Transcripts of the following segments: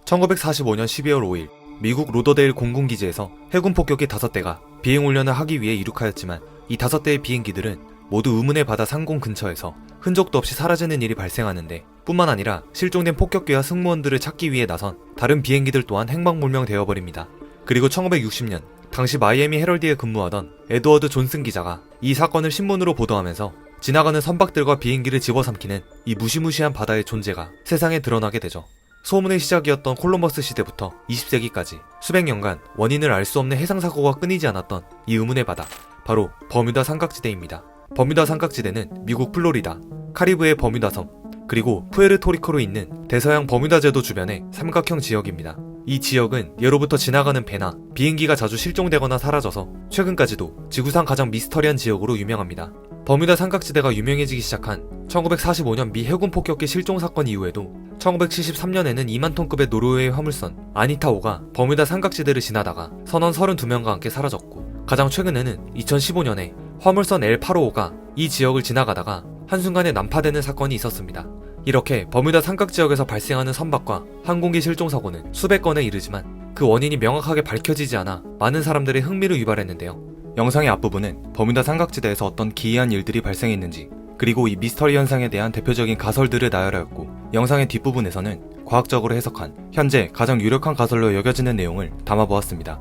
1945년 12월 5일 미국 로더데일 공군기지에서 해군 폭격기 5대가 비행훈련을 하기 위해 이륙하였지만 이 5대의 비행기들은 모두 의문의 바다 상공 근처에서 흔적도 없이 사라지는 일이 발생하는데 뿐만 아니라 실종된 폭격기와 승무원들을 찾기 위해 나선 다른 비행기들 또한 행방불명되어 버립니다. 그리고 1960년 당시 마이애미 헤럴드에 근무하던 에드워드 존슨 기자가 이 사건을 신문으로 보도하면서 지나가는 선박들과 비행기를 집어삼키는 이 무시무시한 바다의 존재가 세상에 드러나게 되죠. 소문의 시작이었던 콜럼버스 시대부터 20세기까지 수백 년간 원인을 알 수 없는 해상사고가 끊이지 않았던 이 의문의 바다, 바로 버뮤다 삼각지대입니다. 버뮤다 삼각지대는 미국 플로리다, 카리브해 버뮤다섬, 그리고 푸에르토리코로 있는 대서양 버뮤다 제도 주변의 삼각형 지역입니다. 이 지역은 예로부터 지나가는 배나 비행기가 자주 실종되거나 사라져서 최근까지도 지구상 가장 미스터리한 지역으로 유명합니다. 버뮤다 삼각지대가 유명해지기 시작한 1945년 미 해군 폭격기 실종 사건 이후에도 1973년에는 2만 톤급의 노르웨이 화물선 아니타호가 버뮤다 삼각지대를 지나다가 선원 32명과 함께 사라졌고, 가장 최근에는 2015년에 화물선 L855가 이 지역을 지나가다가 한순간에 난파되는 사건이 있었습니다. 이렇게 버뮤다 삼각지역에서 발생하는 선박과 항공기 실종 사고는 수백 건에 이르지만 그 원인이 명확하게 밝혀지지 않아 많은 사람들의 흥미를 유발했는데요. 영상의 앞부분은 버뮤다 삼각지대에서 어떤 기이한 일들이 발생했는지, 그리고 이 미스터리 현상에 대한 대표적인 가설들을 나열하였고, 영상의 뒷부분에서는 과학적으로 해석한 현재 가장 유력한 가설로 여겨지는 내용을 담아보았습니다.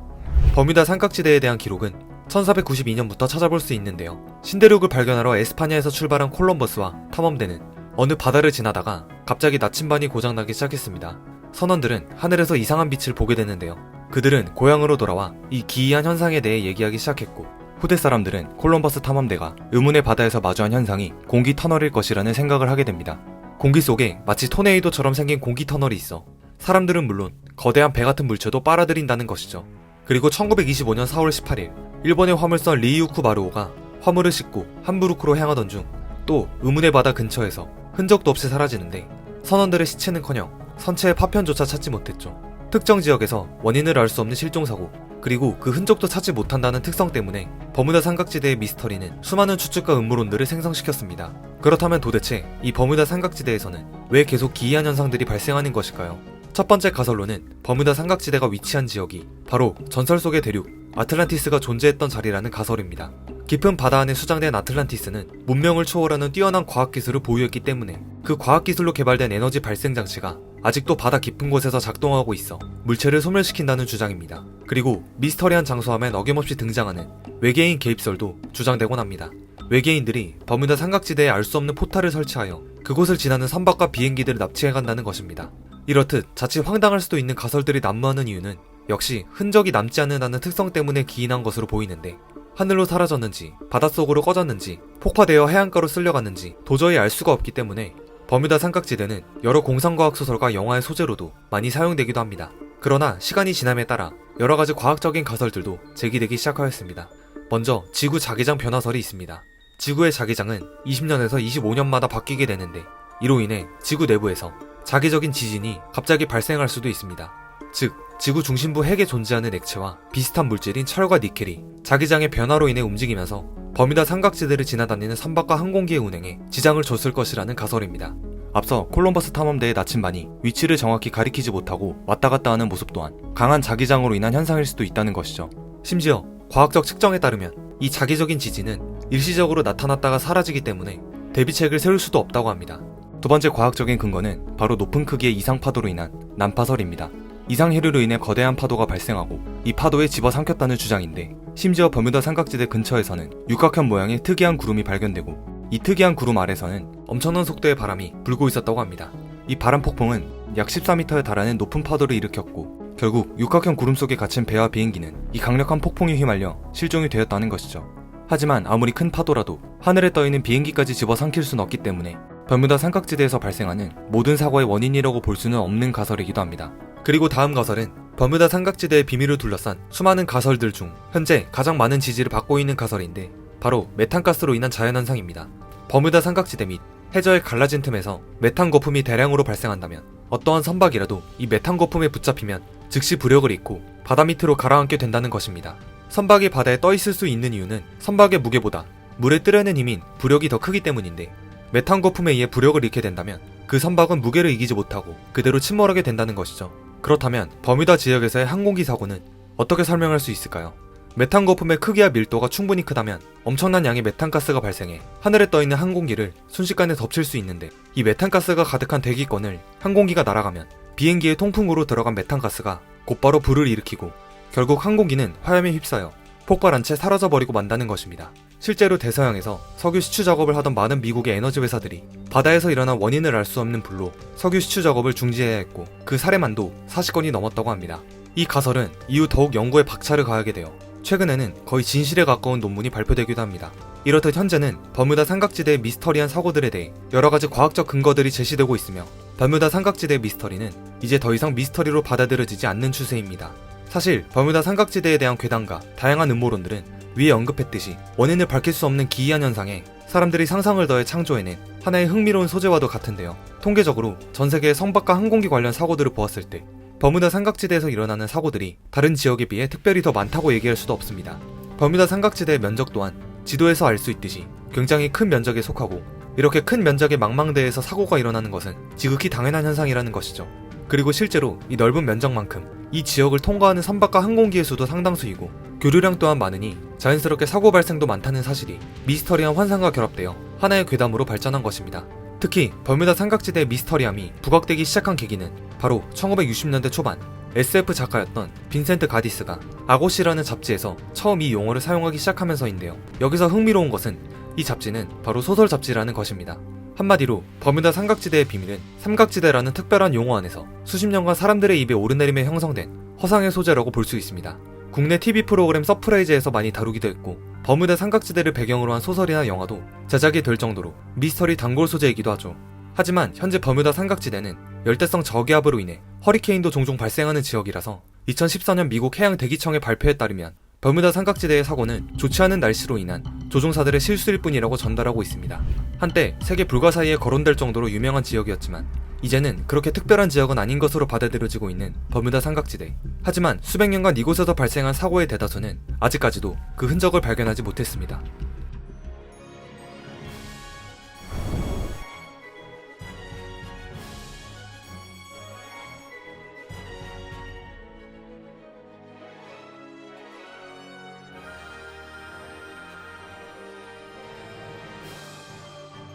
버뮤다 삼각지대에 대한 기록은 1492년부터 찾아볼 수 있는데요. 신대륙을 발견하러 에스파냐에서 출발한 콜럼버스와 탐험대는 어느 바다를 지나다가 갑자기 나침반이 고장나기 시작했습니다. 선원들은 하늘에서 이상한 빛을 보게 되는데요. 그들은 고향으로 돌아와 이 기이한 현상에 대해 얘기하기 시작했고, 후대 사람들은 콜럼버스 탐험대가 의문의 바다에서 마주한 현상이 공기 터널일 것이라는 생각을 하게 됩니다. 공기 속에 마치 토네이도처럼 생긴 공기 터널이 있어 사람들은 물론 거대한 배 같은 물체도 빨아들인다는 것이죠. 그리고 1925년 4월 18일 일본의 화물선 리이우쿠 마루오가 화물을 싣고 함부르크로 향하던 중 또 의문의 바다 근처에서 흔적도 없이 사라지는데, 선원들의 시체는커녕 선체의 파편조차 찾지 못했죠. 특정 지역에서 원인을 알 수 없는 실종사고, 그리고 그 흔적도 찾지 못한다는 특성 때문에 버뮤다 삼각지대의 미스터리는 수많은 추측과 음모론들을 생성시켰습니다. 그렇다면 도대체 이 버뮤다 삼각지대에서는 왜 계속 기이한 현상들이 발생하는 것일까요? 첫 번째 가설로는 버뮤다 삼각지대가 위치한 지역이 바로 전설 속의 대륙 아틀란티스가 존재했던 자리라는 가설입니다. 깊은 바다 안에 수장된 아틀란티스는 문명을 초월하는 뛰어난 과학기술을 보유했기 때문에 그 과학기술로 개발된 에너지 발생 장치가 아직도 바다 깊은 곳에서 작동하고 있어 물체를 소멸시킨다는 주장입니다. 그리고 미스터리한 장소 하면 어김없이 등장하는 외계인 개입설도 주장되곤 합니다. 외계인들이 버뮤다 삼각지대에 알 수 없는 포탈을 설치하여 그곳을 지나는 선박과 비행기들을 납치해간다는 것입니다. 이렇듯 자칫 황당할 수도 있는 가설들이 난무하는 이유는 역시 흔적이 남지 않는다는 특성 때문에 기인한 것으로 보이는데, 하늘로 사라졌는지 바닷속으로 꺼졌는지 폭파되어 해안가로 쓸려갔는지 도저히 알 수가 없기 때문에 버뮤다 삼각지대는 여러 공상과학 소설과 영화의 소재로도 많이 사용되기도 합니다. 그러나 시간이 지남에 따라 여러가지 과학적인 가설들도 제기되기 시작하였습니다. 먼저 지구 자기장 변화설이 있습니다. 지구의 자기장은 20년에서 25년마다 바뀌게 되는데, 이로 인해 지구 내부에서 자기적인 지진이 갑자기 발생할 수도 있습니다. 즉, 지구 중심부 핵에 존재하는 액체와 비슷한 물질인 철과 니켈이 자기장의 변화로 인해 움직이면서 버뮤다 삼각지대를 지나다니는 선박과 항공기의 운행에 지장을 줬을 것이라는 가설입니다. 앞서 콜럼버스 탐험대의 나침반이 위치를 정확히 가리키지 못하고 왔다 갔다 하는 모습 또한 강한 자기장으로 인한 현상일 수도 있다는 것이죠. 심지어 과학적 측정에 따르면 이 자기적인 지진은 일시적으로 나타났다가 사라지기 때문에 대비책을 세울 수도 없다고 합니다. 두 번째 과학적인 근거는 바로 높은 크기의 이상파도로 인한 난파설입니다. 이상해류로 인해 거대한 파도가 발생하고 이 파도에 집어삼켰다는 주장인데, 심지어 버뮤다 삼각지대 근처에서는 육각형 모양의 특이한 구름이 발견되고 이 특이한 구름 아래서는 엄청난 속도의 바람이 불고 있었다고 합니다. 이 바람 폭풍은 약 14m에 달하는 높은 파도를 일으켰고, 결국 육각형 구름 속에 갇힌 배와 비행기는 이 강력한 폭풍에 휘말려 실종이 되었다는 것이죠. 하지만 아무리 큰 파도라도 하늘에 떠있는 비행기까지 집어삼킬 수는 없기 때문에 버뮤다 삼각지대에서 발생하는 모든 사고의 원인이라고 볼 수는 없는 가설이기도 합니다. 그리고 다음 가설은 버뮤다 삼각지대의 비밀을 둘러싼 수많은 가설들 중 현재 가장 많은 지지를 받고 있는 가설인데, 바로 메탄가스로 인한 자연현상입니다. 버뮤다 삼각지대 및 해저의 갈라진 틈에서 메탄 거품이 대량으로 발생한다면 어떠한 선박이라도 이 메탄 거품에 붙잡히면 즉시 부력을 잃고 바다 밑으로 가라앉게 된다는 것입니다. 선박이 바다에 떠 있을 수 있는 이유는 선박의 무게보다 물에 뜨려는 힘인 부력이 더 크기 때문인데, 메탄 거품에 의해 부력을 잃게 된다면 그 선박은 무게를 이기지 못하고 그대로 침몰하게 된다는 것이죠. 그렇다면 버뮤다 지역에서의 항공기 사고는 어떻게 설명할 수 있을까요? 메탄 거품의 크기와 밀도가 충분히 크다면 엄청난 양의 메탄가스가 발생해 하늘에 떠있는 항공기를 순식간에 덮칠 수 있는데, 이 메탄가스가 가득한 대기권을 항공기가 날아가면 비행기의 통풍으로 들어간 메탄가스가 곧바로 불을 일으키고 결국 항공기는 화염에 휩싸여 폭발한 채 사라져버리고 만다는 것입니다. 실제로 대서양에서 석유 시추 작업을 하던 많은 미국의 에너지 회사들이 바다에서 일어난 원인을 알 수 없는 불로 석유 시추 작업을 중지해야 했고, 그 사례만도 40건이 넘었다고 합니다. 이 가설은 이후 더욱 연구에 박차를 가하게 되어 최근에는 거의 진실에 가까운 논문이 발표되기도 합니다. 이렇듯 현재는 버뮤다 삼각지대의 미스터리한 사고들에 대해 여러가지 과학적 근거들이 제시되고 있으며, 버뮤다 삼각지대의 미스터리는 이제 더 이상 미스터리로 받아들여지지 않는 추세입니다. 사실 버뮤다 삼각지대에 대한 괴담과 다양한 음모론들은 위에 언급했듯이 원인을 밝힐 수 없는 기이한 현상에 사람들이 상상을 더해 창조해낸 하나의 흥미로운 소재와도 같은데요. 통계적으로 전 세계의 선박과 항공기 관련 사고들을 보았을 때 버뮤다 삼각지대에서 일어나는 사고들이 다른 지역에 비해 특별히 더 많다고 얘기할 수도 없습니다. 버뮤다 삼각지대의 면적 또한 지도에서 알 수 있듯이 굉장히 큰 면적에 속하고, 이렇게 큰 면적의 망망대해에서 사고가 일어나는 것은 지극히 당연한 현상이라는 것이죠. 그리고 실제로 이 넓은 면적만큼 이 지역을 통과하는 선박과 항공기의 수도 상당수이고 교류량 또한 많으니 자연스럽게 사고 발생도 많다는 사실이 미스터리한 환상과 결합되어 하나의 괴담으로 발전한 것입니다. 특히 버뮤다 삼각지대의 미스터리함이 부각되기 시작한 계기는 바로 1960년대 초반 SF 작가였던 빈센트 가디스가 아고시라는 잡지에서 처음 이 용어를 사용하기 시작하면서인데요. 여기서 흥미로운 것은 이 잡지는 바로 소설 잡지라는 것입니다. 한마디로 버뮤다 삼각지대의 비밀은 삼각지대라는 특별한 용어 안에서 수십 년간 사람들의 입에 오르내림에 형성된 허상의 소재라고 볼 수 있습니다. 국내 TV 프로그램 서프라이즈에서 많이 다루기도 했고, 버뮤다 삼각지대를 배경으로 한 소설이나 영화도 제작이 될 정도로 미스터리 단골 소재이기도 하죠. 하지만 현재 버뮤다 삼각지대는 열대성 저기압으로 인해 허리케인도 종종 발생하는 지역이라서 2014년 미국 해양대기청의 발표에 따르면 버뮤다 삼각지대의 사고는 좋지 않은 날씨로 인한 조종사들의 실수일 뿐이라고 전달하고 있습니다. 한때 세계 불가사의에 거론될 정도로 유명한 지역이었지만 이제는 그렇게 특별한 지역은 아닌 것으로 받아들여지고 있는 버뮤다 삼각지대. 하지만 수백 년간 이곳에서 발생한 사고의 대다수는 아직까지도 그 흔적을 발견하지 못했습니다.